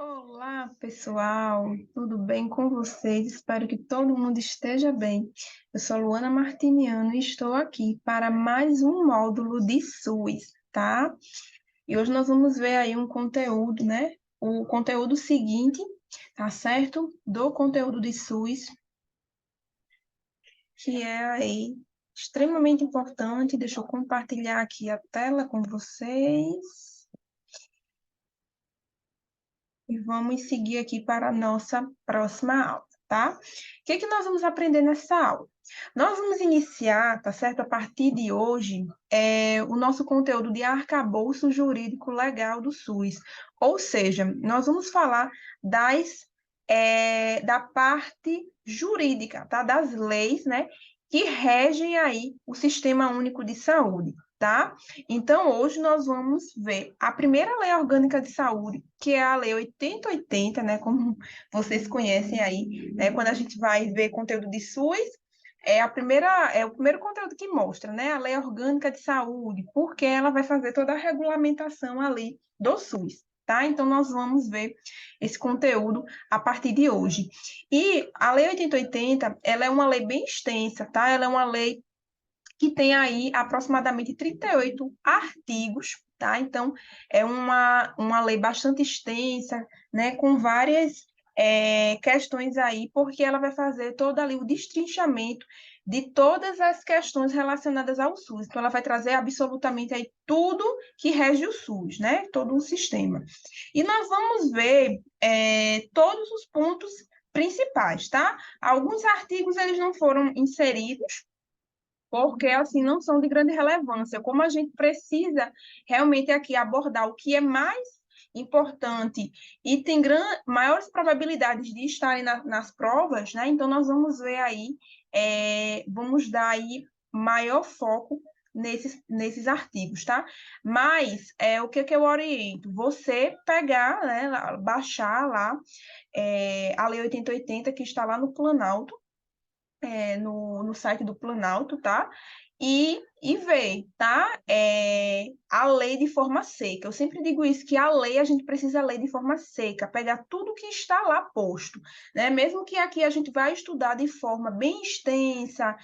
Olá, pessoal, tudo bem com vocês? Espero que todo mundo esteja bem. Eu sou Luana Martiniano e estou aqui para mais um módulo de SUS, tá? E hoje nós vamos ver aí um conteúdo, né? O conteúdo seguinte, tá certo? Do conteúdo de SUS, que é aí extremamente importante. Deixa eu compartilhar aqui a tela com vocês. E vamos seguir aqui para a nossa próxima aula, tá? O que que nós vamos aprender nessa aula? Nós vamos iniciar, tá certo? A partir de hoje, o nosso conteúdo de arcabouço jurídico legal do SUS. Ou seja, nós vamos falar da parte jurídica, tá? Das leis, né? Que regem aí o Sistema Único de Saúde, tá? Então, hoje nós vamos ver a primeira lei orgânica de saúde, que é a Lei 8080, né? Como vocês conhecem aí, né? Quando a gente vai ver conteúdo de SUS, é o primeiro conteúdo que mostra, né? A Lei Orgânica de Saúde, porque ela vai fazer toda a regulamentação ali do SUS. Tá? Então, nós vamos ver esse conteúdo a partir de hoje. E a Lei 8080, ela é uma lei bem extensa, tá? Ela é uma lei que tem aí aproximadamente 38 artigos, tá? Então, é uma lei bastante extensa, né? Com várias questões aí, porque ela vai fazer todo ali o destrinchamento de todas as questões relacionadas ao SUS. Então, ela vai trazer absolutamente aí tudo que rege o SUS, né? Todo o sistema. E nós vamos ver todos os pontos principais, tá? Alguns artigos eles não foram inseridos, porque assim não são de grande relevância. Como a gente precisa realmente aqui abordar o que é mais importante e tem maiores probabilidades de estarem nas provas, né? Então nós vamos ver aí, vamos dar aí maior foco nesses artigos, tá? Mas o que eu oriento? Você pegar, né, baixar lá a Lei 8080 que está lá no Planalto, no site do Planalto, tá? E ver, tá? A lei de forma seca. Eu sempre digo isso, que a lei a gente precisa ler de forma seca, pegar tudo que está lá posto, né? Mesmo que aqui a gente vai estudar de forma bem extensa,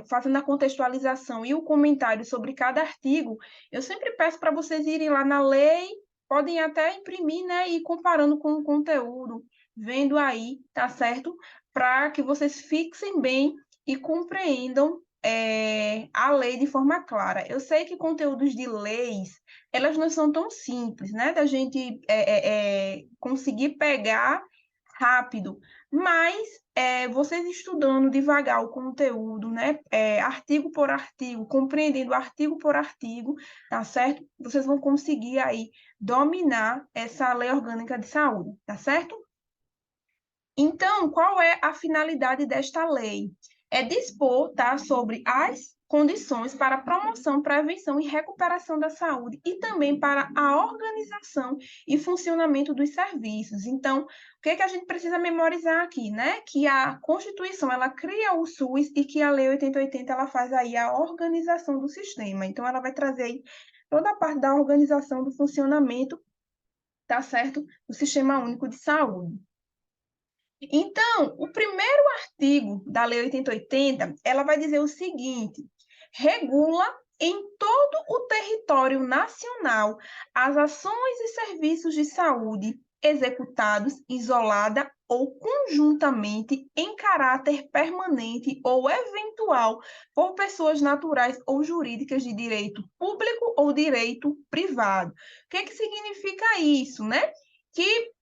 fazendo a contextualização e o comentário sobre cada artigo, eu sempre peço para vocês irem lá na lei, podem até imprimir, né? E ir comparando com o conteúdo, vendo aí, tá certo? Para que vocês fixem bem e compreendam a lei de forma clara. Eu sei que conteúdos de leis, elas não são tão simples, né, da gente conseguir pegar rápido, mas vocês estudando devagar o conteúdo, né, artigo por artigo, compreendendo artigo por artigo, tá certo? Vocês vão conseguir aí dominar essa lei orgânica de saúde, tá certo? Então, qual é a finalidade desta lei? É dispor, tá, sobre as condições para a promoção, prevenção e recuperação da saúde e também para a organização e funcionamento dos serviços. Então, o que é que a gente precisa memorizar aqui, né? Que a Constituição, ela cria o SUS e que a Lei 8080, ela faz aí a organização do sistema. Então, ela vai trazer aí toda a parte da organização do funcionamento, tá certo? Do Sistema Único de Saúde. Então, o primeiro artigo da Lei 8080, ela vai dizer o seguinte: regula em todo o território nacional as ações e serviços de saúde executados isolada ou conjuntamente em caráter permanente ou eventual por pessoas naturais ou jurídicas de direito público ou direito privado. O que significa isso, né? Que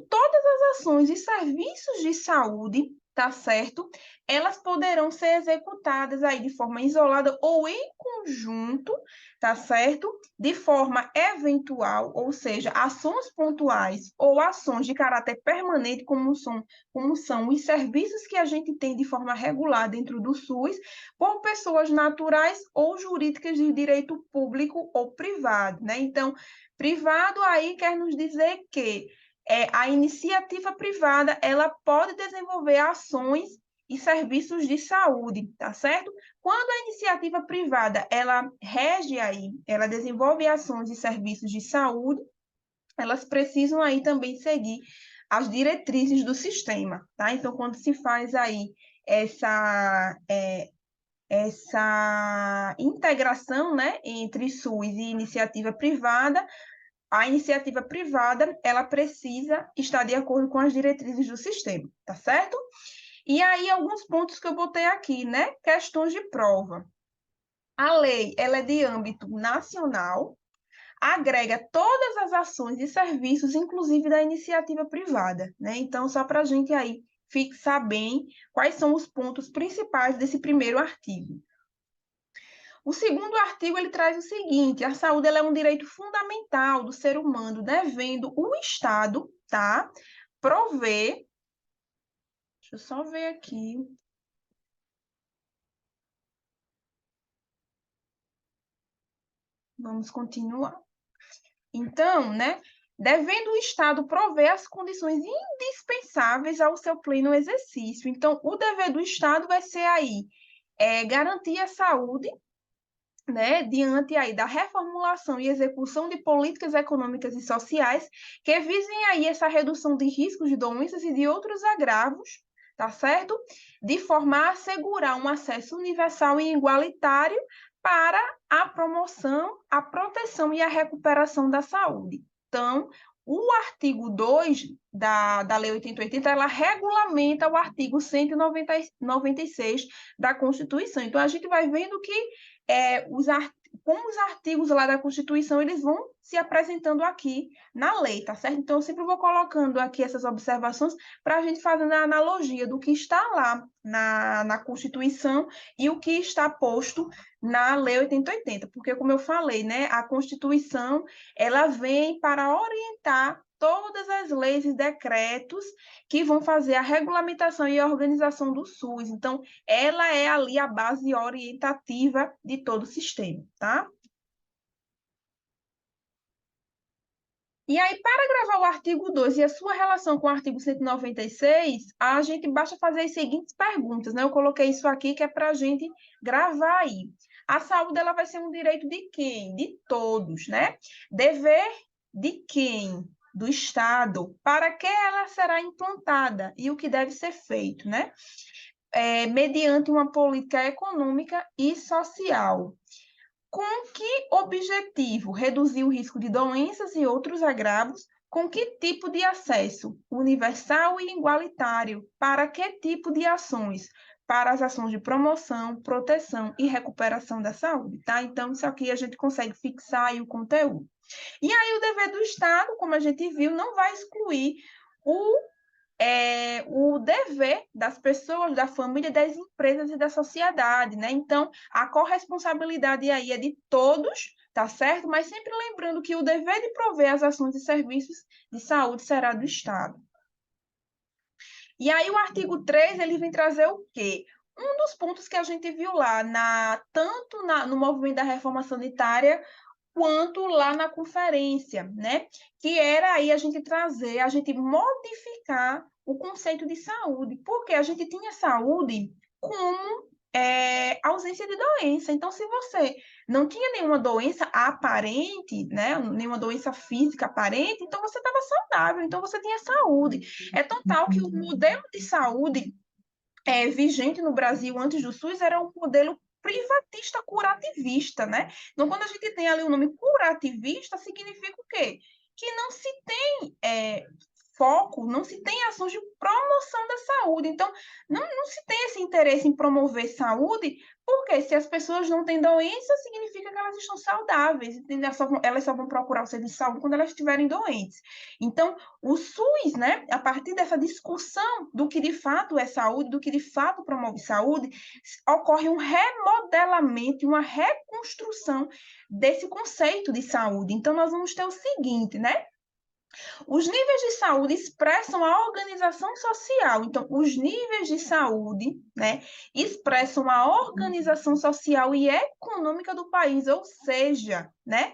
todas as ações e serviços de saúde, tá certo? Elas poderão ser executadas aí de forma isolada ou em conjunto, tá certo? De forma eventual, ou seja, ações pontuais ou ações de caráter permanente, como são os serviços que a gente tem de forma regular dentro do SUS, por pessoas naturais ou jurídicas de direito público ou privado, né? Então, privado aí quer nos dizer que a iniciativa privada ela pode desenvolver ações e serviços de saúde, tá certo? Quando a iniciativa privada ela rege aí, ela desenvolve ações e serviços de saúde, elas precisam aí também seguir as diretrizes do sistema, tá? Então, quando se faz aí essa integração, né, entre SUS e iniciativa privada, a iniciativa privada, ela precisa estar de acordo com as diretrizes do sistema, tá certo? E aí, alguns pontos que eu botei aqui, né? Questões de prova. A lei, ela é de âmbito nacional, agrega todas as ações e serviços, inclusive da iniciativa privada, né? Então, só para a gente aí fixar bem quais são os pontos principais desse primeiro artigo. O segundo artigo, ele traz o seguinte: a saúde ela é um direito fundamental do ser humano, devendo o Estado, tá, prover. Deixa eu só ver aqui. Vamos continuar. Então, né, devendo o Estado prover as condições indispensáveis ao seu pleno exercício. Então, o dever do Estado vai ser aí garantir a saúde, né, diante aí da reformulação e execução de políticas econômicas e sociais que visem aí essa redução de riscos de doenças e de outros agravos, tá certo? De forma a assegurar um acesso universal e igualitário para a promoção, a proteção e a recuperação da saúde. Então, o artigo 2 da Lei 8080, ela regulamenta o artigo 196 da Constituição. Então, a gente vai vendo que como os artigos lá da Constituição, eles vão se apresentando aqui na lei, tá certo? Então, eu sempre vou colocando aqui essas observações para a gente fazer a analogia do que está lá na Constituição e o que está posto na Lei 8080, porque, como eu falei, né, a Constituição, ela vem para orientar todas as leis e decretos que vão fazer a regulamentação e a organização do SUS. Então, ela é ali a base orientativa de todo o sistema, tá? E aí, para gravar o artigo 2 e a sua relação com o artigo 196, a gente basta fazer as seguintes perguntas, né? Eu coloquei isso aqui que é para a gente gravar aí. A saúde, ela vai ser um direito de quem? De todos, né? Dever de quem? Do Estado. Para que ela será implantada e o que deve ser feito, né? Mediante uma política econômica e social. Com que objetivo? Reduzir o risco de doenças e outros agravos? Com que tipo de acesso? Universal e igualitário. Para que tipo de ações? Para as ações de promoção, proteção e recuperação da saúde, tá? Então, isso aqui a gente consegue fixar aí o conteúdo. E aí, o dever do Estado, como a gente viu, não vai excluir o dever das pessoas, da família, das empresas e da sociedade, né? Então, a corresponsabilidade aí é de todos, tá certo? Mas sempre lembrando que o dever de prover as ações e serviços de saúde será do Estado. E aí, o artigo 3, ele vem trazer o quê? Um dos pontos que a gente viu lá, tanto no movimento da reforma sanitária, quanto lá na conferência, né? Que era aí a gente modificar o conceito de saúde, porque a gente tinha saúde como ausência de doença. Então, se você não tinha nenhuma doença aparente, né? Nenhuma doença física aparente, então você estava saudável, então você tinha saúde. É total que o modelo de saúde vigente no Brasil antes do SUS era um modelo privatista curativista, né? Então, quando a gente tem ali o nome curativista, significa o quê? Que não se tem foco, não se tem ações de promoção da saúde. Então, não se tem esse interesse em promover saúde, porque se as pessoas não têm doença, significa que elas estão saudáveis, elas só vão procurar o serviço de saúde quando elas estiverem doentes. Então, o SUS, né, a partir dessa discussão do que de fato é saúde, do que de fato promove saúde, ocorre um remodelamento, uma reconstrução desse conceito de saúde. Então, nós vamos ter o seguinte, né? Os níveis de saúde expressam a organização social. Então, os níveis de saúde, né, expressam a organização social e econômica do país, ou seja, né,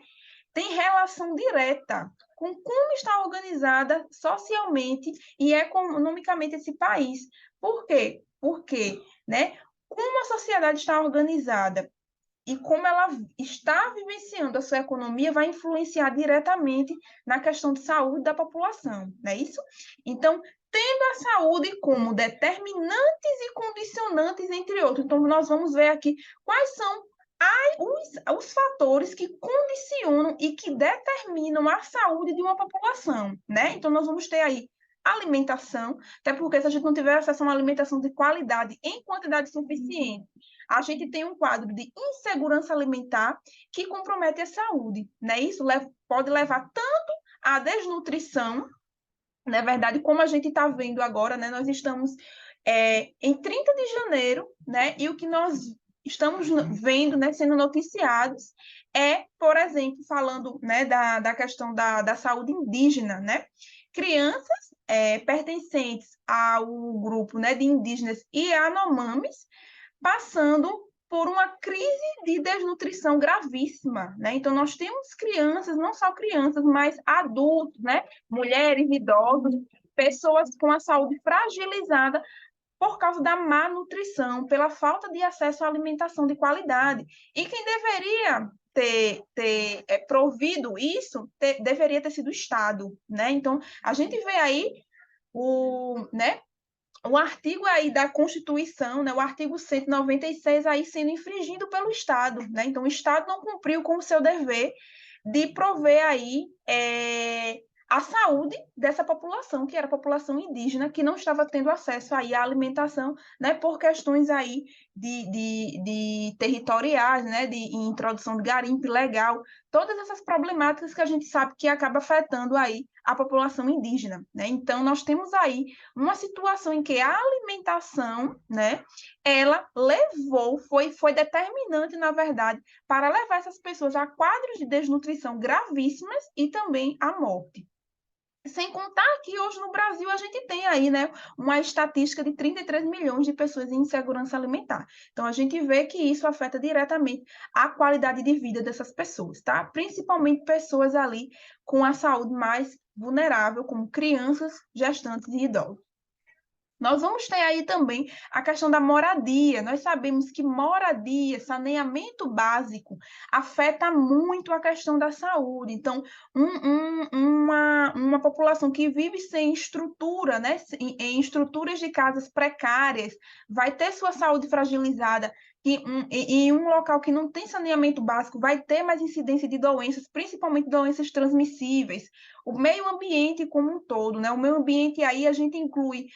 tem relação direta com como está organizada socialmente e economicamente esse país. Por quê? Porque, né, como a sociedade está organizada e como ela está vivenciando a sua economia vai influenciar diretamente na questão de saúde da população, não é isso? Então, tendo a saúde como determinantes e condicionantes, entre outros. Então, nós vamos ver aqui quais são os fatores que condicionam e que determinam a saúde de uma população, né? Então, nós vamos ter aí alimentação, até porque se a gente não tiver acesso a uma alimentação de qualidade em quantidade suficiente, a gente tem um quadro de insegurança alimentar que compromete a saúde, né? Isso pode levar tanto à desnutrição, na verdade, como a gente está vendo agora, né? Nós estamos em 30 de janeiro, né? E o que nós estamos vendo, né, sendo noticiados, por exemplo, falando, né, da questão da saúde indígena, né? Crianças pertencentes ao grupo, né, de indígenas e Yanomamis passando por uma crise de desnutrição gravíssima, né? Então, nós temos crianças, não só crianças, mas adultos, né? Mulheres, idosos, pessoas com a saúde fragilizada por causa da má nutrição, pela falta de acesso à alimentação de qualidade. E quem deveria ter provido isso deveria ter sido o Estado, né? Então, a gente vê aí né, o artigo aí da Constituição, né, o artigo 196 aí sendo infringido pelo Estado, né? Então, o Estado não cumpriu com o seu dever de prover aí a saúde dessa população, que era a população indígena, que não estava tendo acesso aí à alimentação, né, por questões aí de territoriais, né, de introdução de garimpo ilegal, todas essas problemáticas que a gente sabe que acaba afetando aí a população indígena, né? Então, nós temos aí uma situação em que a alimentação, né, ela foi determinante, na verdade, para levar essas pessoas a quadros de desnutrição gravíssimas e também à morte. Sem contar que hoje no Brasil a gente tem aí, né, uma estatística de 33 milhões de pessoas em insegurança alimentar. Então a gente vê que isso afeta diretamente a qualidade de vida dessas pessoas, tá? Principalmente pessoas ali com a saúde mais vulnerável, como crianças, gestantes e idosos. Nós vamos ter aí também a questão da moradia. Nós sabemos que moradia, saneamento básico, afeta muito a questão da saúde. Então, uma população que vive sem estrutura, né, em estruturas de casas precárias, vai ter sua saúde fragilizada. E em um local que não tem saneamento básico, vai ter mais incidência de doenças, principalmente doenças transmissíveis. O meio ambiente como um todo, né? O meio ambiente aí a gente inclui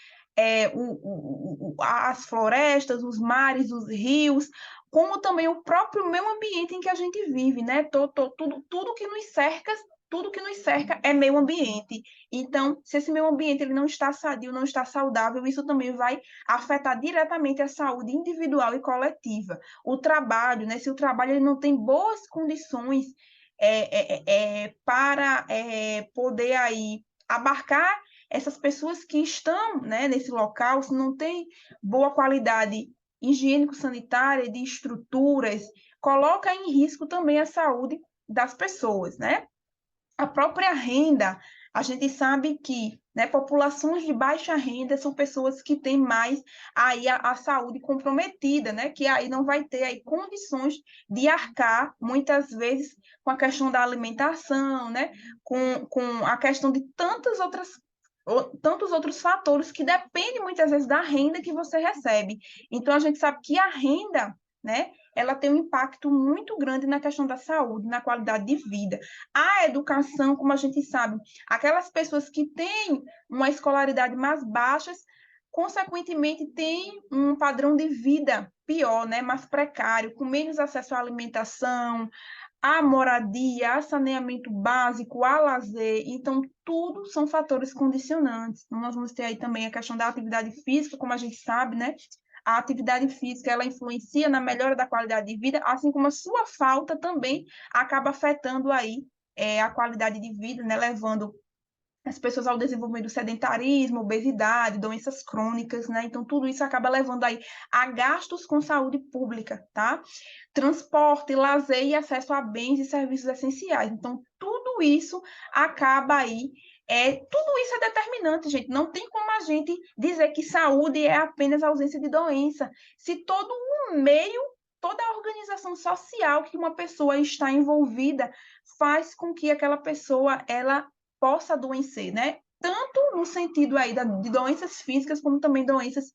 as florestas, os mares, os rios, como também o próprio meio ambiente em que a gente vive, né? Tudo que nos cerca, tudo que nos cerca é meio ambiente. Então, se esse meio ambiente ele não está sadio, não está saudável, isso também vai afetar diretamente a saúde individual e coletiva. O trabalho, né? Se o trabalho ele não tem boas condições para poder aí abarcar essas pessoas que estão, né, nesse local, se não tem boa qualidade higiênico-sanitária, de estruturas, coloca em risco também a saúde das pessoas, né? A própria renda, a gente sabe que, né, populações de baixa renda são pessoas que têm mais aí a saúde comprometida, né, que aí não vai ter aí condições de arcar, muitas vezes, com a questão da alimentação, né, com a questão de tantos outros fatores que dependem muitas vezes da renda que você recebe. Então, a gente sabe que a renda, né, ela tem um impacto muito grande na questão da saúde, na qualidade de vida. A educação, como a gente sabe, aquelas pessoas que têm uma escolaridade mais baixa, consequentemente, têm um padrão de vida pior, né, mais precário, com menos acesso à alimentação, a moradia, a saneamento básico, a lazer, então tudo são fatores condicionantes. Então, nós vamos ter aí também a questão da atividade física, como a gente sabe, né? A atividade física, ela influencia na melhora da qualidade de vida, assim como a sua falta também acaba afetando aí a qualidade de vida, né? Levando as pessoas ao desenvolvimento do sedentarismo, obesidade, doenças crônicas, né? Então, tudo isso acaba levando aí a gastos com saúde pública, tá? Transporte, lazer e acesso a bens e serviços essenciais. Então, tudo isso acaba aí tudo isso é determinante, gente. Não tem como a gente dizer que saúde é apenas ausência de doença. Se todo o meio toda a organização social que uma pessoa está envolvida faz com que aquela pessoa ela possa adoecer, né? Tanto no sentido aí de doenças físicas, como também doenças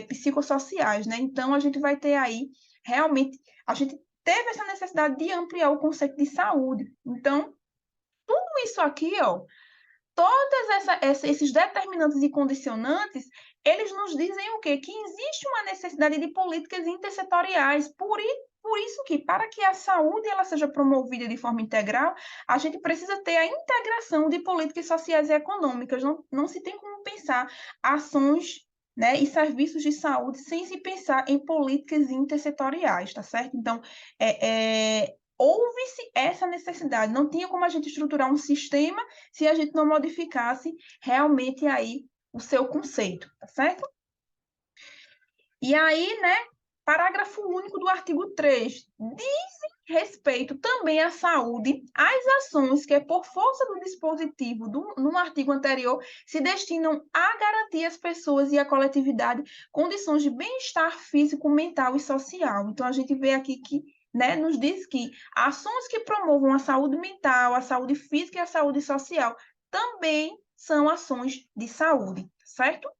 psicossociais, né? Então, a gente vai ter aí, realmente, a gente teve essa necessidade de ampliar o conceito de saúde. Então, tudo isso aqui, ó, esses determinantes e condicionantes, eles nos dizem o quê? Que existe uma necessidade de políticas intersetoriais. Por isso que, para que a saúde ela seja promovida de forma integral, a gente precisa ter a integração de políticas sociais e econômicas. Não se tem como pensar ações, né, e serviços de saúde sem se pensar em políticas intersetoriais, tá certo? Então, houve-se essa necessidade. Não tinha como a gente estruturar um sistema se a gente não modificasse realmente aí o seu conceito, tá certo? E aí, né, parágrafo único do artigo 3 dizem respeito também à saúde, às ações que, por força do dispositivo no artigo anterior, se destinam a garantir às pessoas e à coletividade condições de bem-estar físico, mental e social. Então, a gente vê aqui que, né, nos diz que ações que promovam a saúde mental, a saúde física e a saúde social também são ações de saúde, certo?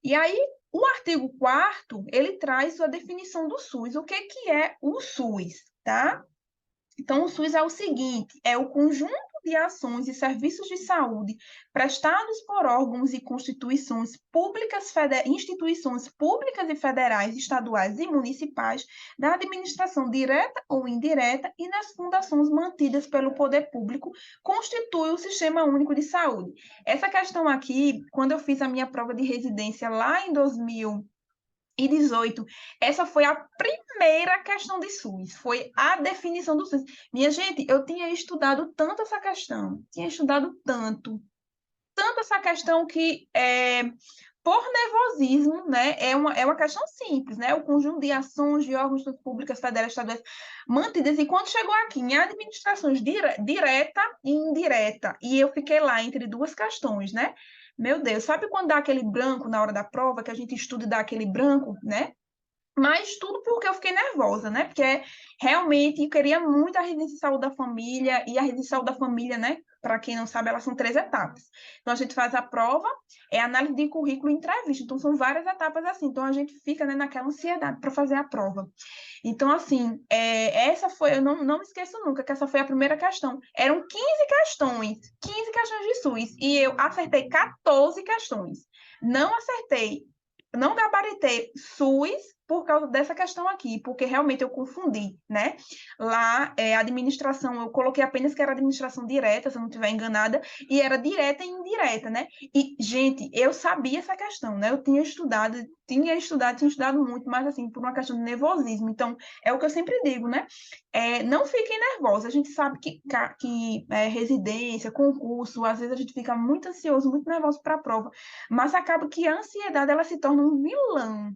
E aí, o artigo 4º, ele traz a definição do SUS. O que é o SUS, tá? Então, o SUS é o seguinte, é o conjunto de ações e serviços de saúde prestados por órgãos e instituições públicas e federais, estaduais e municipais, da administração direta ou indireta e das fundações mantidas pelo poder público, constitui o Sistema Único de Saúde. Essa questão aqui, quando eu fiz a minha prova de residência lá em 2018, essa foi a primeira questão de SUS, foi a definição do SUS. Minha gente, eu tinha estudado tanto essa questão, tinha estudado tanto essa questão que, por nervosismo, né, é uma questão simples, né, o conjunto de ações de órgãos públicas, federais, estaduais, mantidas, e quando chegou aqui em administrações direta e indireta, e eu fiquei lá entre duas questões, né, meu Deus, sabe quando dá aquele branco na hora da prova, que a gente estuda e dá aquele branco, né? Mas tudo porque eu fiquei nervosa, né? Porque realmente eu queria muito a residência de saúde da família, e a residência de saúde da família, né? Para quem não sabe, elas são 3 etapas. Então, a gente faz a prova, é análise de currículo e entrevista. Então, são várias etapas assim. Então, a gente fica, né, naquela ansiedade para fazer a prova. Então, assim, essa foi, eu não me esqueço nunca, que essa foi a primeira questão. Eram 15 questões de SUS, e eu acertei 14 questões. Não acertei, não gabaritei SUS por causa dessa questão aqui, porque realmente eu confundi, né? Lá, a administração, eu coloquei apenas que era administração direta, se eu não estiver enganada, e era direta e indireta, né? E, gente, eu sabia essa questão, né? Eu tinha estudado muito, mas assim, por uma questão de nervosismo. Então, é o que eu sempre digo, né? Não fiquem nervosos. A gente sabe que residência, concurso, às vezes a gente fica muito ansioso, muito nervoso para a prova, mas acaba que a ansiedade ela se torna um vilão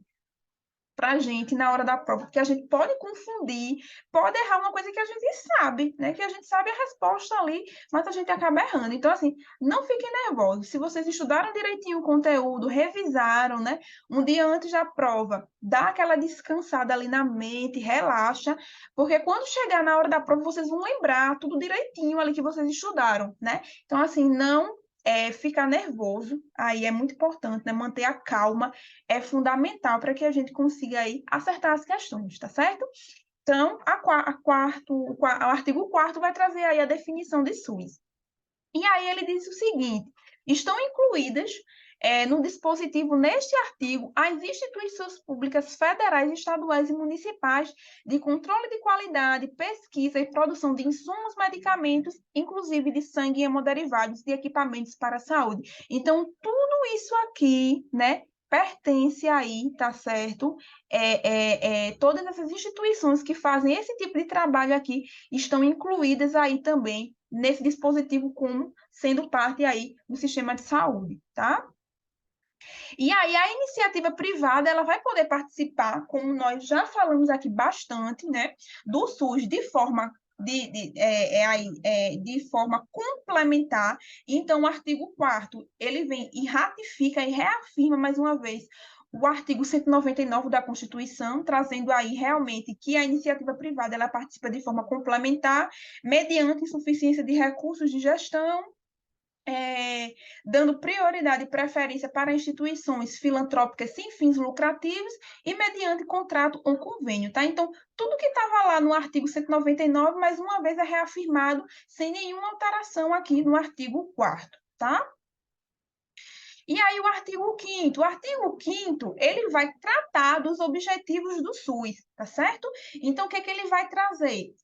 para a gente na hora da prova, porque a gente pode confundir, pode errar uma coisa que a gente sabe, né? Que a gente sabe a resposta ali, mas a gente acaba errando. Então, assim, não fiquem nervosos. Se vocês estudaram direitinho o conteúdo, revisaram, né? Um dia antes da prova, dá aquela descansada ali na mente, relaxa, porque quando chegar na hora da prova, vocês vão lembrar tudo direitinho ali que vocês estudaram, né? Então, assim, não ficar nervoso, aí é muito importante, né? Manter a calma é fundamental para que a gente consiga aí acertar as questões, tá certo? Então, o artigo 4º vai trazer aí a definição de SUS. E aí ele diz o seguinte: estão incluídas no dispositivo, neste artigo, as instituições públicas federais, estaduais e municipais de controle de qualidade, pesquisa e produção de insumos, medicamentos, inclusive de sangue e hemoderivados e equipamentos para a saúde. Então, tudo isso aqui, né, pertence aí, tá certo? Todas essas instituições que fazem esse tipo de trabalho aqui estão incluídas aí também nesse dispositivo como sendo parte aí do sistema de saúde, tá? E aí a iniciativa privada, ela vai poder participar, como nós já falamos aqui bastante, né, do SUS de forma de forma complementar. Então, o artigo 4º, ele vem e ratifica e reafirma mais uma vez o artigo 199 da Constituição, trazendo aí realmente que a iniciativa privada ela participa de forma complementar, mediante insuficiência de recursos de gestão, dando prioridade e preferência para instituições filantrópicas sem fins lucrativos e mediante contrato ou convênio, tá? Então, tudo que estava lá no artigo 199, mais uma vez é reafirmado sem nenhuma alteração aqui no artigo 4º, tá? E aí o artigo 5º, ele vai tratar dos objetivos do SUS, tá certo? Então, o que é que ele vai trazer?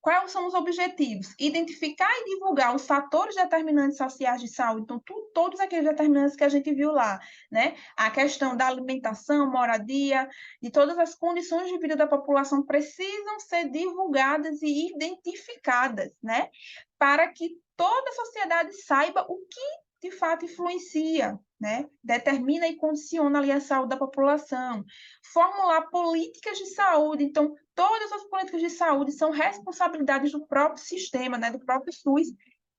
Quais são os objetivos? Identificar e divulgar os fatores determinantes sociais de saúde, então, todos aqueles determinantes que a gente viu lá, né? A questão da alimentação, moradia, de todas as condições de vida da população precisam ser divulgadas e identificadas, né? Para que toda a sociedade saiba o que de fato influencia, né? Determina e condiciona ali a saúde da população. Formular políticas de saúde, então, todas as políticas de saúde são responsabilidades do próprio sistema, né, do próprio SUS,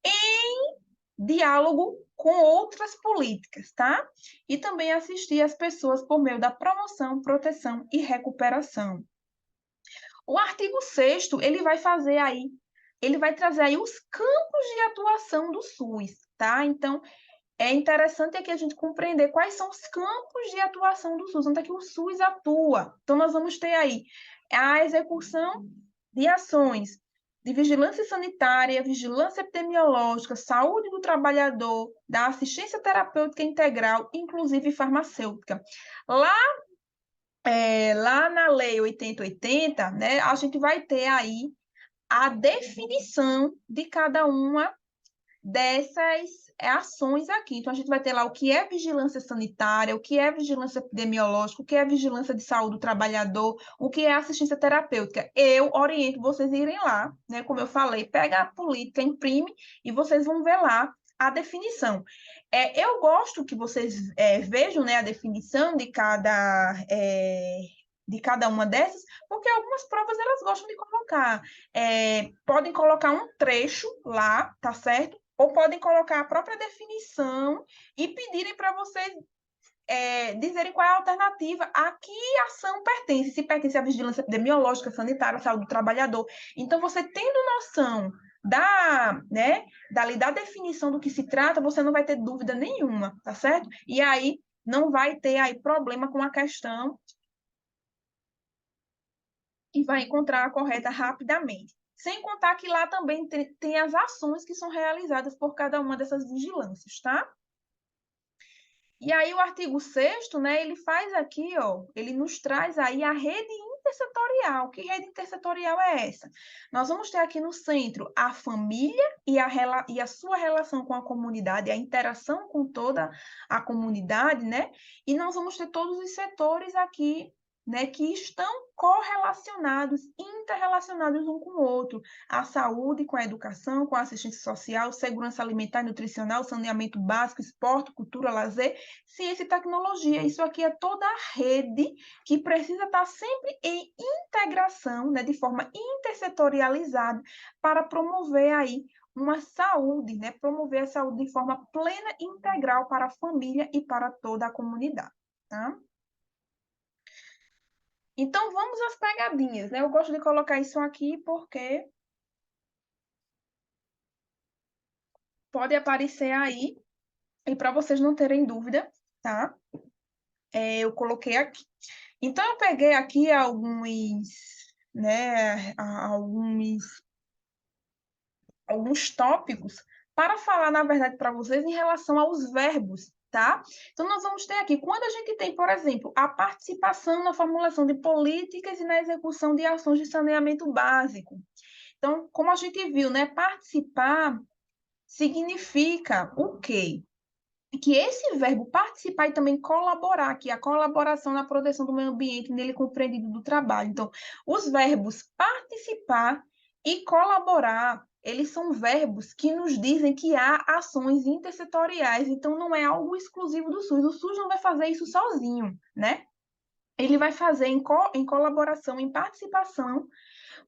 em diálogo com outras políticas, tá? E também assistir as pessoas por meio da promoção, proteção e recuperação. O artigo 6º, ele vai trazer aí os campos de atuação do SUS, tá? Então, é interessante aqui a gente compreender quais são os campos de atuação do SUS, onde é que o SUS atua. Então, nós vamos ter aí a execução de ações de vigilância sanitária, vigilância epidemiológica, saúde do trabalhador, da assistência terapêutica integral, inclusive farmacêutica. Lá na Lei 8080, né, a gente vai ter aí a definição de cada uma dessas ações aqui. Então, a gente vai ter lá o que é vigilância sanitária, o que é vigilância epidemiológica, o que é vigilância de saúde do trabalhador, o que é assistência terapêutica. Eu oriento vocês a irem lá, né? Como eu falei, pega a política, imprime e vocês vão ver lá a definição. Eu gosto que vocês vejam, né, a definição de cada uma dessas, porque algumas provas elas gostam de colocar. Podem colocar um trecho lá, tá certo? Ou podem colocar a própria definição e pedirem para vocês dizerem qual é a alternativa, a que ação pertence, se pertence à vigilância epidemiológica, sanitária, à saúde do trabalhador. Então, você tendo noção da definição do que se trata, você não vai ter dúvida nenhuma, tá certo? E aí, não vai ter aí problema com a questão e vai encontrar a correta rapidamente. Sem contar que lá também tem as ações que são realizadas por cada uma dessas vigilâncias, tá? E aí o artigo 6º, né, ele faz aqui, ó, ele nos traz aí a rede intersetorial. Que rede intersetorial é essa? Nós vamos ter aqui no centro a família e a sua relação com a comunidade, a interação com toda a comunidade, né? E nós vamos ter todos os setores aqui, né, que estão correlacionados, interrelacionados um com o outro. A saúde com a educação, com a assistência social, segurança alimentar e nutricional, saneamento básico, esporte, cultura, lazer, ciência e tecnologia. Isso aqui é toda a rede que precisa estar sempre em integração, né, de forma intersetorializada, para promover aí uma saúde, né, promover a saúde de forma plena e integral para a família e para toda a comunidade, tá? Então, vamos às pegadinhas, né? Eu gosto de colocar isso aqui porque pode aparecer aí, e para vocês não terem dúvida, tá? Eu coloquei aqui. Então, eu peguei aqui né, alguns tópicos para falar, na verdade, para vocês em relação aos verbos, tá? Então, nós vamos ter aqui, quando a gente tem, por exemplo, a participação na formulação de políticas e na execução de ações de saneamento básico. Então, como a gente viu, né, participar significa o quê? Que esse verbo participar e também colaborar, que é a colaboração na proteção do meio ambiente, nele compreendido do trabalho. Então, os verbos participar e colaborar, eles são verbos que nos dizem que há ações intersetoriais, então não é algo exclusivo do SUS. O SUS não vai fazer isso sozinho, né? ele vai fazer em colaboração, em participação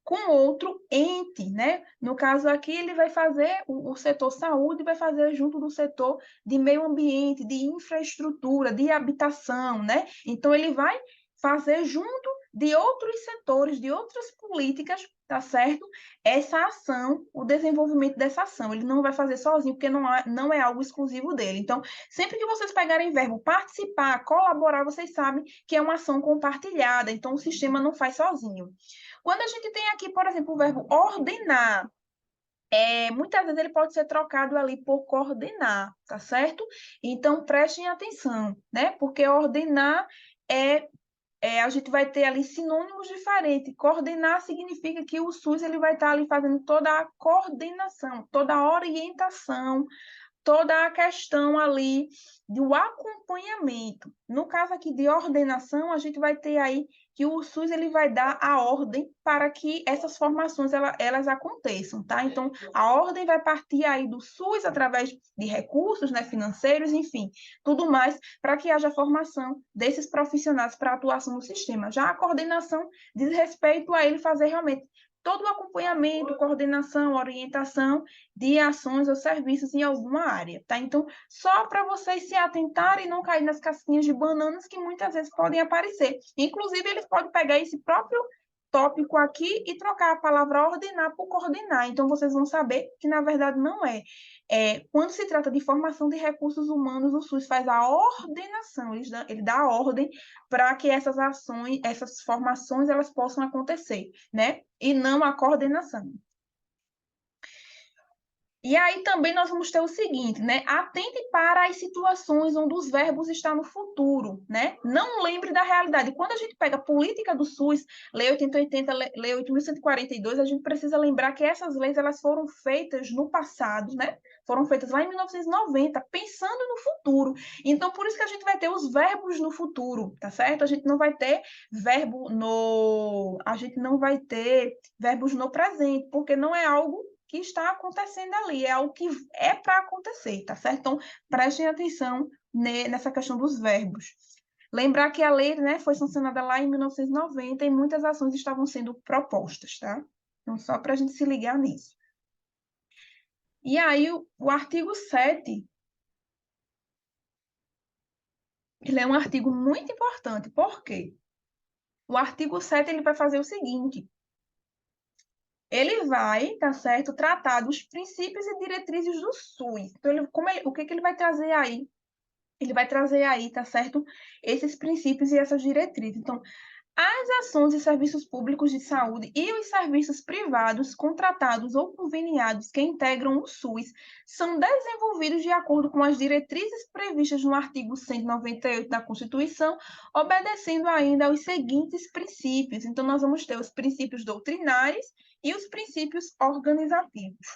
com outro ente, né? No caso aqui, ele vai fazer, o setor saúde vai fazer junto do setor de meio ambiente, de infraestrutura, de habitação, né? Então, ele vai fazer junto de outros setores, de outras políticas, tá certo? Essa ação, o desenvolvimento dessa ação. Ele não vai fazer sozinho, porque não é algo exclusivo dele. Então, sempre que vocês pegarem verbo participar, colaborar, vocês sabem que é uma ação compartilhada. Então, o sistema não faz sozinho. Quando a gente tem aqui, por exemplo, o verbo ordenar, muitas vezes ele pode ser trocado ali por coordenar, tá certo? Então, prestem atenção, né? Porque ordenar a gente vai ter ali sinônimos diferentes. Coordenar significa que o SUS ele vai estar ali fazendo toda a coordenação, toda a orientação, toda a questão ali do acompanhamento. No caso aqui de ordenação, a gente vai ter aí que o SUS ele vai dar a ordem para que essas formações elas aconteçam, tá? Então, a ordem vai partir aí do SUS através de recursos, né, financeiros, enfim, tudo mais, para que haja formação desses profissionais para atuação no sistema. Já a coordenação diz respeito a ele fazer realmente todo o acompanhamento, coordenação, orientação de ações ou serviços em alguma área, tá? Então, só para vocês se atentarem e não cair nas casquinhas de bananas que muitas vezes podem aparecer. Inclusive, eles podem pegar esse próprio tópico aqui e trocar a palavra ordenar por coordenar. Então, vocês vão saber que, na verdade, não é. Quando se trata de formação de recursos humanos, o SUS faz a ordenação, ele dá a ordem para que essas ações, essas formações, elas possam acontecer, né? E não a coordenação. E aí também nós vamos ter o seguinte, né? Atente para as situações onde os verbos estão no futuro, né? Não lembre da realidade. Quando a gente pega a política do SUS, Lei 8080, Lei 8.142, a gente precisa lembrar que essas leis elas foram feitas no passado, né? Foram feitas lá em 1990, pensando no futuro. Então, por isso que a gente vai ter os verbos no futuro, tá certo? A gente não vai ter a gente não vai ter verbos no presente, porque não é algo que está acontecendo ali, é algo que é para acontecer, tá certo? Então, prestem atenção nessa questão dos verbos. Lembrar que a lei, né, foi sancionada lá em 1990 e muitas ações estavam sendo propostas, tá? Então, só para a gente se ligar nisso. E aí, o artigo 7, ele é um artigo muito importante. Por quê? O artigo 7, ele vai fazer o seguinte, ele vai, tá certo, tratar dos princípios e diretrizes do SUS. Então, o que ele vai trazer aí? Ele vai trazer aí, tá certo? Esses princípios e essas diretrizes. Então, as ações e serviços públicos de saúde e os serviços privados contratados ou conveniados que integram o SUS são desenvolvidos de acordo com as diretrizes previstas no artigo 198 da Constituição, obedecendo ainda aos seguintes princípios. Então, nós vamos ter os princípios doutrinários e os princípios organizativos.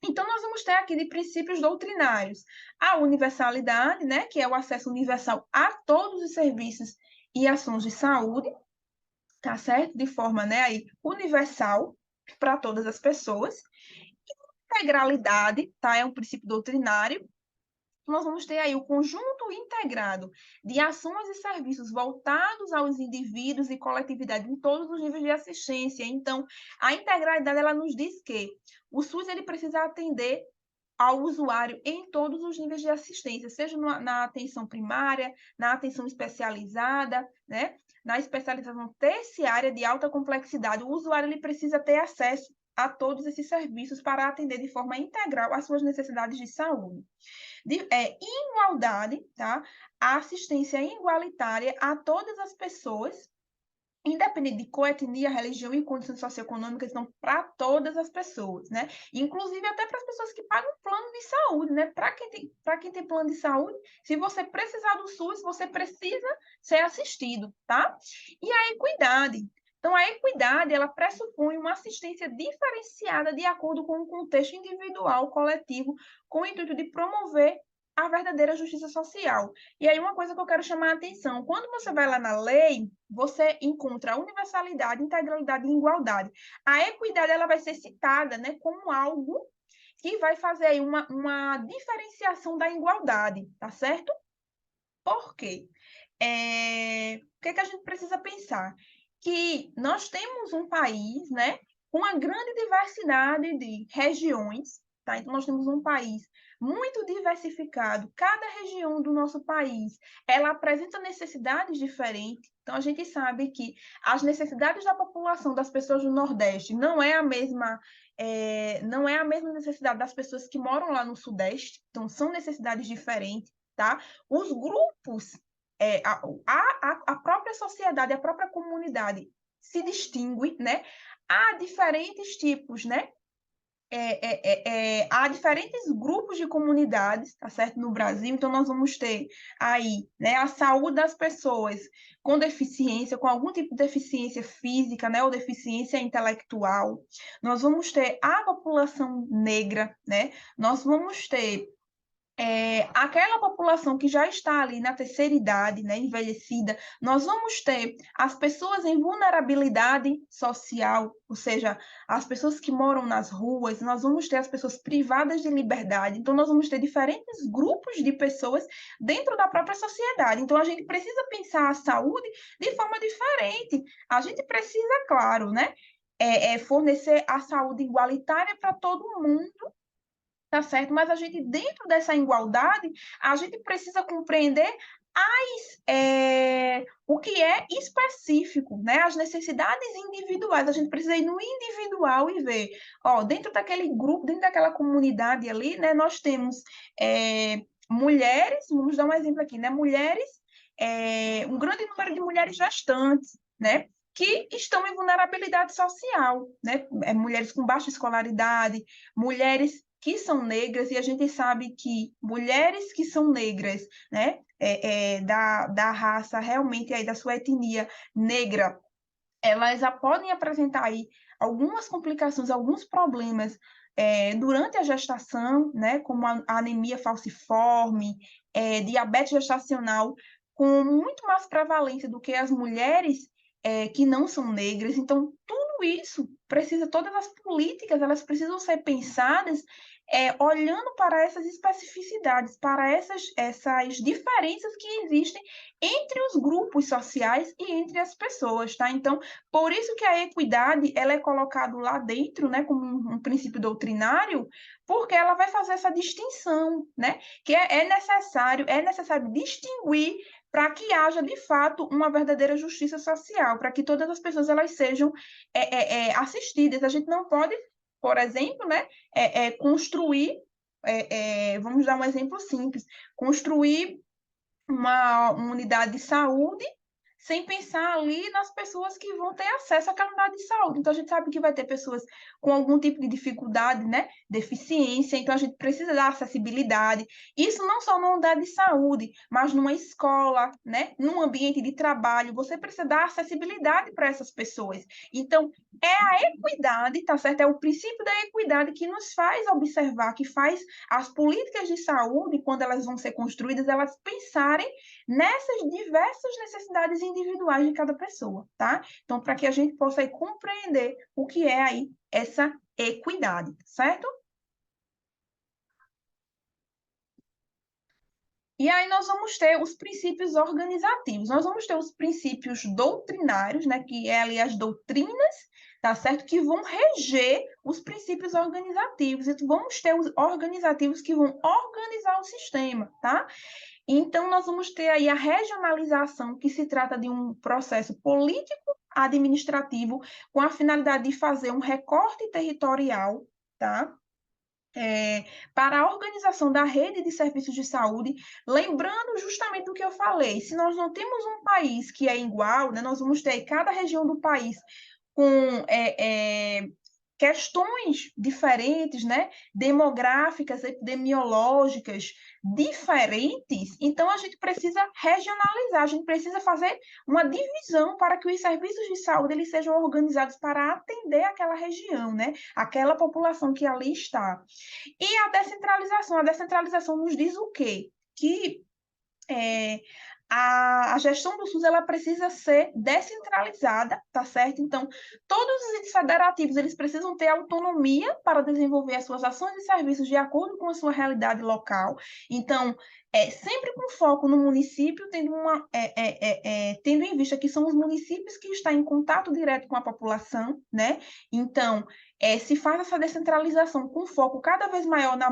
Então, nós vamos ter aqui de princípios doutrinários a universalidade, né, que é o acesso universal a todos os serviços e ações de saúde, tá certo? De forma, né, aí, universal para todas as pessoas. Integralidade, tá? É um princípio doutrinário. Nós vamos ter aí o conjunto integrado de ações e serviços voltados aos indivíduos e coletividade em todos os níveis de assistência. Então, a integralidade, ela nos diz que o SUS ele precisa atender ao usuário em todos os níveis de assistência, seja na atenção primária, na atenção especializada, né? Na especialização terciária de alta complexidade. O usuário ele precisa ter acesso a todos esses serviços para atender de forma integral às suas necessidades de saúde. Igualdade, tá? A assistência igualitária a todas as pessoas, independente de coetnia, religião e condições socioeconômicas, então, para todas as pessoas, né? Inclusive até para as pessoas que pagam plano de saúde, né? Para quem tem plano de saúde, se você precisar do SUS, você precisa ser assistido, tá? E a equidade. Então, a equidade, ela pressupõe uma assistência diferenciada de acordo com o contexto individual, coletivo, com o intuito de promover a verdadeira justiça social. E aí, uma coisa que eu quero chamar a atenção, quando você vai lá na lei, você encontra universalidade, integralidade e igualdade. A equidade ela vai ser citada, né, como algo que vai fazer aí uma diferenciação da igualdade, tá certo? Por quê? o que é que a gente precisa pensar? Que nós temos um país, né, com uma grande diversidade de regiões, tá? Então, nós temos um país muito diversificado. Cada região do nosso país, ela apresenta necessidades diferentes. Então, a gente sabe que as necessidades da população das pessoas do Nordeste não é a mesma necessidade das pessoas que moram lá no Sudeste. Então, são necessidades diferentes, tá? Os grupos a própria sociedade, a própria comunidade se distingue, né? Há diferentes tipos, né? Há diferentes grupos de comunidades, tá certo? No Brasil, então nós vamos ter aí, né, a saúde das pessoas com deficiência, com algum tipo de deficiência física, né, ou deficiência intelectual. Nós vamos ter a população negra, né? Nós vamos ter aquela população que já está ali na terceira idade, né, envelhecida, nós vamos ter as pessoas em vulnerabilidade social, ou seja, as pessoas que moram nas ruas, nós vamos ter as pessoas privadas de liberdade, então nós vamos ter diferentes grupos de pessoas dentro da própria sociedade. Então a gente precisa pensar a saúde de forma diferente. A gente precisa, claro, né, fornecer a saúde igualitária para todo mundo, tá certo? Mas a gente, dentro dessa igualdade, a gente precisa compreender o que é específico, né? As necessidades individuais. A gente precisa ir no individual e ver, ó, dentro daquele grupo, dentro daquela comunidade ali, né? Nós temos mulheres, vamos dar um exemplo aqui, né? Mulheres, um grande número de mulheres gestantes, né? Que estão em vulnerabilidade social, né? Mulheres com baixa escolaridade, mulheres que são negras, e a gente sabe que mulheres que são negras, né, da raça realmente aí da sua etnia negra, elas já podem apresentar aí algumas complicações, alguns problemas durante a gestação, né, como a anemia falciforme, diabetes gestacional, com muito mais prevalência do que as mulheres que não são negras. Então, tudo isso precisa, todas as políticas, elas precisam ser pensadas olhando para essas especificidades, para essas diferenças que existem entre os grupos sociais e entre as pessoas, tá? Então, por isso que a equidade ela é colocada lá dentro, né, como um princípio doutrinário, porque ela vai fazer essa distinção, né? Que é necessário distinguir para que haja de fato uma verdadeira justiça social, para que todas as pessoas elas sejam assistidas. A gente não pode, por exemplo, né, construir, vamos dar um exemplo simples, construir uma unidade de saúde sem pensar ali nas pessoas que vão ter acesso àquela unidade de saúde. Então, a gente sabe que vai ter pessoas com algum tipo de dificuldade, né? Deficiência, então a gente precisa dar acessibilidade. Isso não só numa unidade de saúde, mas numa escola, né? Num ambiente de trabalho, você precisa dar acessibilidade para essas pessoas. Então, é a equidade, tá certo? É o princípio da equidade que nos faz observar, que faz as políticas de saúde, quando elas vão ser construídas, elas pensarem nessas diversas necessidades individuais de cada pessoa, tá? Então, para que a gente possa aí compreender o que é aí essa equidade, certo? E aí nós vamos ter os princípios organizativos. Nós vamos ter os princípios doutrinários, né, que é ali as doutrinas, tá certo? Que vão reger os princípios organizativos. E vamos ter os organizativos que vão organizar o sistema, tá? Então, nós vamos ter aí a regionalização, que se trata de um processo político administrativo com a finalidade de fazer um recorte territorial, tá? Para a organização da rede de serviços de saúde, lembrando justamente do que eu falei, se nós não temos um país que é igual, né, nós vamos ter cada região do país com questões diferentes, né, demográficas, epidemiológicas diferentes, então a gente precisa regionalizar, a gente precisa fazer uma divisão para que os serviços de saúde eles sejam organizados para atender aquela região, né, aquela população que ali está. E a descentralização nos diz o quê? Que a gestão do SUS ela precisa ser descentralizada, tá certo? Então, todos os entes federativos eles precisam ter autonomia para desenvolver as suas ações e serviços de acordo com a sua realidade local. Então, sempre com foco no município, tendo em vista que são os municípios que estão em contato direto com a população, né? Então, se faz essa descentralização com foco cada vez maior na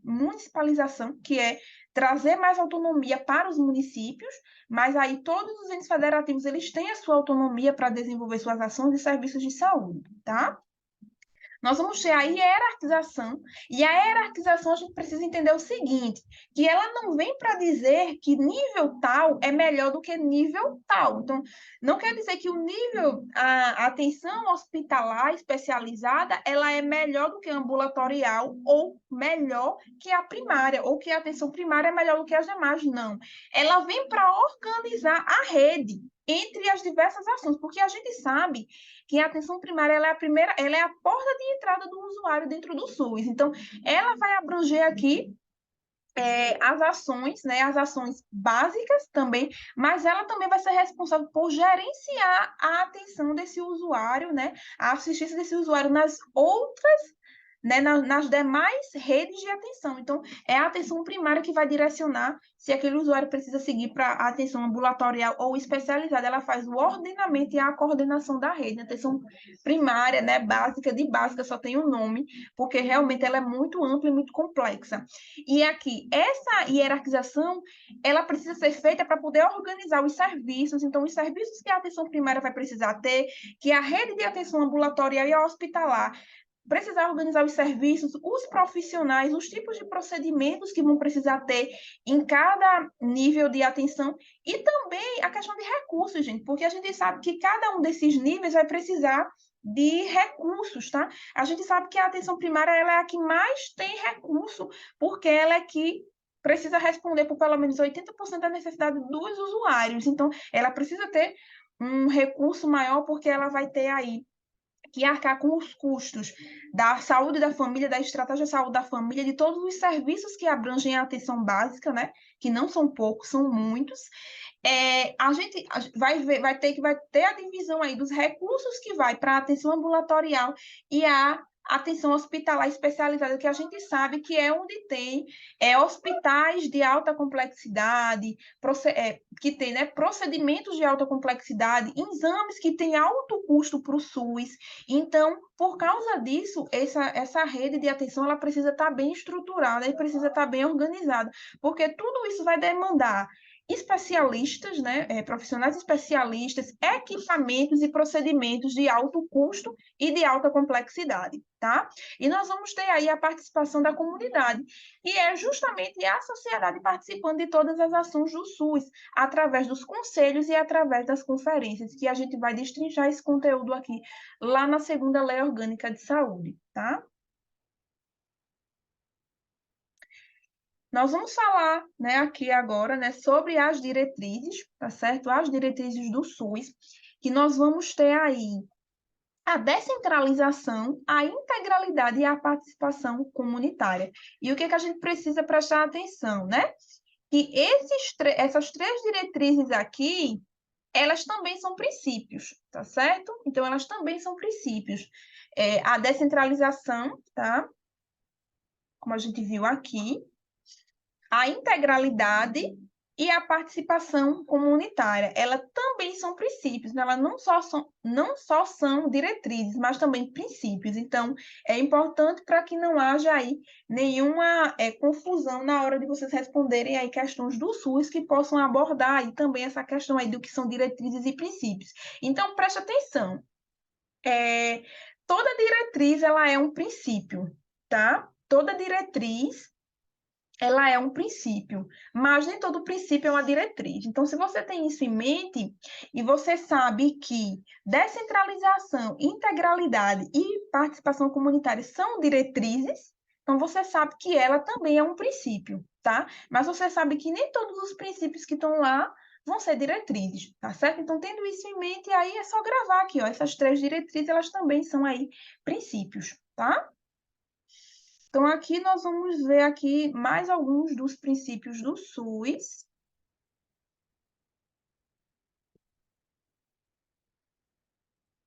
municipalização, que é trazer mais autonomia para os municípios, mas aí todos os entes federativos eles têm a sua autonomia para desenvolver suas ações e serviços de saúde, tá? Nós vamos ter a hierarquização, e a hierarquização a gente precisa entender o seguinte, que ela não vem para dizer que nível tal é melhor do que nível tal. Então, não quer dizer que o nível, a atenção hospitalar especializada, ela é melhor do que a ambulatorial, ou melhor que a primária, ou que a atenção primária é melhor do que as demais, não. Ela vem para organizar a rede entre as diversas ações, porque a gente sabe que a atenção primária ela é a primeira, ela é a porta de entrada do usuário dentro do SUS. Então, ela vai abranger aqui as ações, né, as ações básicas também, mas ela também vai ser responsável por gerenciar a atenção desse usuário, né, a assistência desse usuário nas outras, né, nas demais redes de atenção. Então, é a atenção primária que vai direcionar se aquele usuário precisa seguir para a atenção ambulatorial ou especializada. Ela faz o ordenamento e a coordenação da rede. A atenção primária, né, básica, de básica só tem o nome, porque realmente ela é muito ampla e muito complexa. E aqui, essa hierarquização, ela precisa ser feita para poder organizar os serviços. Então, os serviços que a atenção primária vai precisar ter, que a rede de atenção ambulatorial e hospitalar precisar organizar os serviços, os profissionais, os tipos de procedimentos que vão precisar ter em cada nível de atenção e também a questão de recursos, gente, porque a gente sabe que cada um desses níveis vai precisar de recursos, tá? A gente sabe que a atenção primária ela é a que mais tem recurso, porque ela é que precisa responder por pelo menos 80% da necessidade dos usuários. Então, ela precisa ter um recurso maior porque ela vai ter aí que arcar com os custos da saúde da família, da estratégia de saúde da família, de todos os serviços que abrangem a atenção básica, né? Que não são poucos, são muitos. A gente vai ter a divisão aí dos recursos que vai para a atenção ambulatorial e a atenção hospitalar especializada, que a gente sabe que é onde tem hospitais de alta complexidade, que tem, né, procedimentos de alta complexidade, exames que têm alto custo para o SUS. Então, por causa disso, essa rede de atenção ela precisa estar bem estruturada e precisa estar bem organizada, porque tudo isso vai demandar especialistas, né, profissionais especialistas, equipamentos e procedimentos de alto custo e de alta complexidade, tá? E nós vamos ter aí a participação da comunidade, e é justamente a sociedade participando de todas as ações do SUS, através dos conselhos e através das conferências, que a gente vai destrinchar esse conteúdo aqui, lá na segunda Lei Orgânica de Saúde, tá? Nós vamos falar, né, aqui agora, né, sobre as diretrizes, tá certo? As diretrizes do SUS, que nós vamos ter aí a descentralização, a integralidade e a participação comunitária. E o que que a gente precisa prestar atenção, né? Que essas três diretrizes aqui, elas também são princípios, tá certo? Então, elas também são princípios. A descentralização, tá? Como a gente viu aqui, a integralidade e a participação comunitária. Elas também são princípios, né? Elas não só são diretrizes, mas também princípios. Então, é importante para que não haja aí nenhuma confusão na hora de vocês responderem aí questões do SUS que possam abordar aí também essa questão aí do que são diretrizes e princípios. Então, preste atenção. Toda diretriz, ela é um princípio, tá? Toda diretriz ela é um princípio, mas nem todo princípio é uma diretriz. Então, se você tem isso em mente e você sabe que descentralização, integralidade e participação comunitária são diretrizes, então você sabe que ela também é um princípio, tá? Mas você sabe que nem todos os princípios que estão lá vão ser diretrizes, tá certo? Então, tendo isso em mente, aí é só gravar aqui, ó, essas três diretrizes, elas também são aí princípios, tá? Então, aqui nós vamos ver aqui mais alguns dos princípios do SUS.